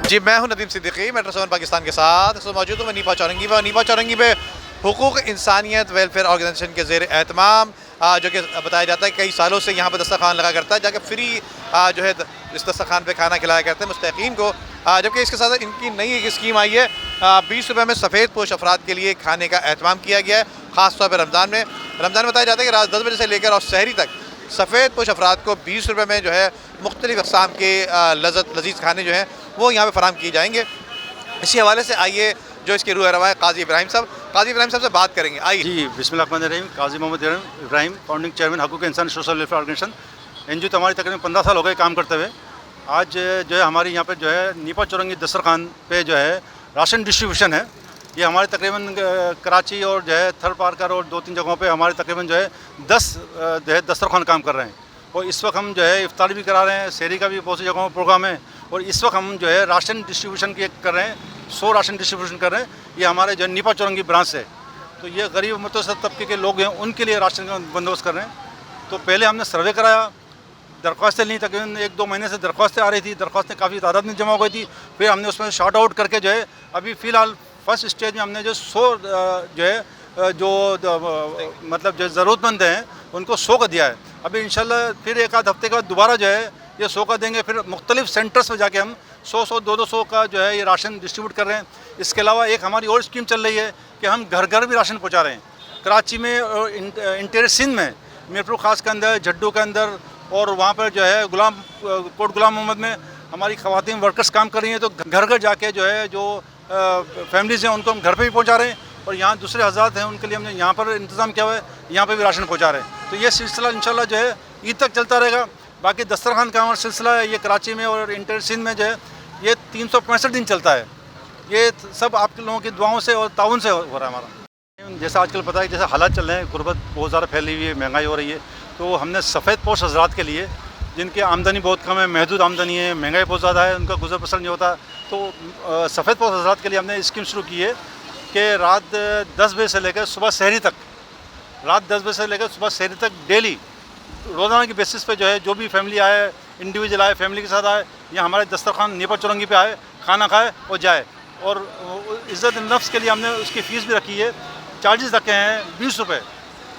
जी, मैं हूं नदीम सिद्दीकी, मेट्रो 7 पाकिस्तान के साथ मौजूद हूँ मैं नीपा चौरंगी में। नीपा चौरंगी में हुकूक इंसानियत वेलफेयर ऑर्गेनाइजेशन के ज़ेर एहतमाम जो कि बताया जाता है कई सालों से यहाँ पर दस्तरखान लगा करता है, जाके फ्री जो है इस दस्तरखान पे खाना खिलाया करते हैं मुस्तकीन को। जबकि इसके साथ इनकी नई एक स्कीम आई है, 20 रुपये में सफ़ेद पोश अफराद के लिए खाने का एहतमाम किया गया है। ख़ास तौर पर रमज़ान में बताया जाता है कि रात 10 बजे से लेकर और सहरी तक सफ़ेद पोश अफराद को 20 रुपये में जो है मुख्तलिफ़ अक़साम के लज़ीज़ खाने जो हैं वो यहाँ पे फराहम किए जाएंगे। इसी हवाले से आइए जो इसके रूह रवा है काजी इब्राहिम साहब से बात करेंगे। आइए जी, बिस्मिल्लाहिर्रहमानिर्रहीम। काजी मोहम्मद इब्राहिम, फाउंडिंग चेयरमैन हकूक़ इंसान सोशल वेलफेयर ऑर्गेनाइजेशन। एनजीओ तो हमारी तकरीबन 15 साल हो गए काम करते हुए। आज जो है हमारी यहाँ पे जो है नीपा चौरंगी दस्तरखान पे जो है राशन डिस्ट्रीब्यूशन है। ये हमारे तकरीबन कराची और जो है थर्ड पार्कर और 2-3 जगहों पे हमारे तकरीबन जो है 10 जो है दस्तरखान काम कर रहे हैं। और इस वक्त हम जो है इफ्तारी भी करा रहे हैं, सहरी का भी बहुत सी जगहों पर प्रोग्राम है। और इस वक्त हम जो है राशन डिस्ट्रीब्यूशन की कर रहे हैं, 100 राशन डिस्ट्रीब्यूशन कर रहे हैं। ये हमारे जो नीपा चौरंगी ब्रांच है। तो ये गरीब मुतवस्सित तबके के लोग हैं, उनके लिए राशन का बंदोबस्त कर रहे हैं। तो पहले हमने सर्वे कराया, दरख्वास्तें ली, तकरीबन 1-2 महीने से दरख्वास्तें आ रही थी, दरख्वास्तें काफ़ी तादाद में जमा हो गई थी। फिर हमने उसमें शॉर्ट आउट करके जो है अभी फ़िलहाल फर्स्ट स्टेज में हमने जो 100 जो है मतलब जो ज़रूरतमंद हैं उनको 100 का दिया है। अभी इंशाल्लाह फिर एक आध हफ्ते के बाद दोबारा जो है ये 100 का देंगे। फिर मुख्तलिफ सेंटर्स में जाके हम 100-100, 200 का जो है ये राशन डिस्ट्रीब्यूट कर रहे हैं। इसके अलावा एक हमारी और स्कीम चल रही है कि हम घर घर भी राशन पहुँचा रहे हैं। कराची में और इंटीरियर सिंध में, मीरपुर ख़ास के अंदर, झड्डू के अंदर और वहाँ पर जो है कोट गुलाम मोहम्मद में हमारी ख़वातीन वर्कर्स काम कर रही हैं। तो घर घर जाके जो है जो फैमिलीज़ हैं उनको हम घर पे भी पहुँचा रहे हैं। और यहाँ दूसरे हज़रात हैं उनके लिए हमने यहाँ पर इंतज़ाम किया हुआ है, यहाँ पे भी राशन पहुँचा रहे हैं। तो ये सिलसिला इंशाल्लाह जो है ईद तक चलता रहेगा। बाकी दस्तरखान का हमारा सिलसिला है ये कराची में और इंटर सिंध में जो है ये 365 दिन चलता है। ये सब आप लोगों की दुआओं से और ताउन से हो रहा है हमारा। जैसा आजकल पता है जैसे हालात चल रहे हैं, गुर्बत बहुत ज़्यादा फैली हुई है, महंगाई हो रही है। तो हमने सफ़ेद पोश हज़रात के लिए जिनकी आमदनी बहुत कम है, महदूद आमदनी है, महंगाई बहुत ज़्यादा है, उनका गुजर बसर नहीं होता, तो सफ़ेद पोश हज़रात के लिए हमने स्कीम शुरू की है कि रात 10 बजे से लेकर सुबह सहरी तक, डेली रोज़ाना की बेसिस पे जो है जो भी फैमिली आए, इंडिविजुअल आए, फैमिली के साथ आए, या हमारे दस्तरखान नीपा चौरंगी पे आए, खाना खाए और जाए। और इज़्ज़त नफ्स के लिए हमने उसकी फ़ीस भी रखी है, चार्जेस रखे हैं 20 रुपये।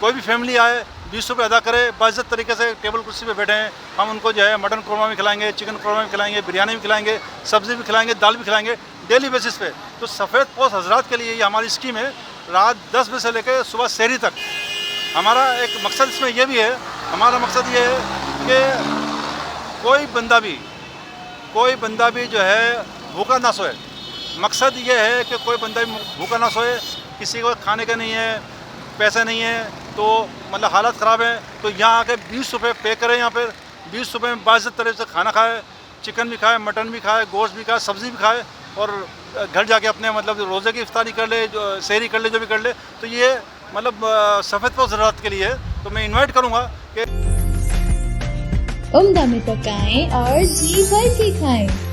कोई भी फैमिली आए 20 रुपये अदा करे, बाइज़्ज़त तरीके से टेबल कुर्सी पे बैठे हैं। हम उनको जो है मटन कौरमा भी खिलाएंगे, चिकन कौरमा भी खिलाएंगे, बिरयानी भी खिलाएंगे, सब्ज़ी भी खिलाएंगे, दाल भी खिलाएंगे डेली बेसिस पे। तो सफ़ेद पोश हज़रात के लिए ये हमारी स्कीम है, रात 10 बजे से लेकर सुबह सहरी तक। हमारा एक मकसद इसमें यह भी है, हमारा मकसद ये है कि कोई बंदा भी जो है भूखा ना सोए। मकसद ये है कि कोई बंदा भी भूखा ना सोए। किसी को खाने का नहीं है, पैसे नहीं है, तो मतलब हालत ख़राब है, तो यहाँ आके 20 रुपये पे करें। यहाँ पर 20 रुपये में बाज़ तरह से खाना खाए, चिकन भी खाए, मटन भी खाए, गोश्त भी खाए, सब्ज़ी भी खाए, और घर जाके अपने मतलब रोज़े की इफ्तारी कर ले, जो सहरी कर ले, जो भी कर ले। तो ये मतलब सफ़ेद पोश ज़रूरत के लिए। तो मैं इनवाइट करूँगा कि उम्दा में पकाएं और जी भर के खाएं।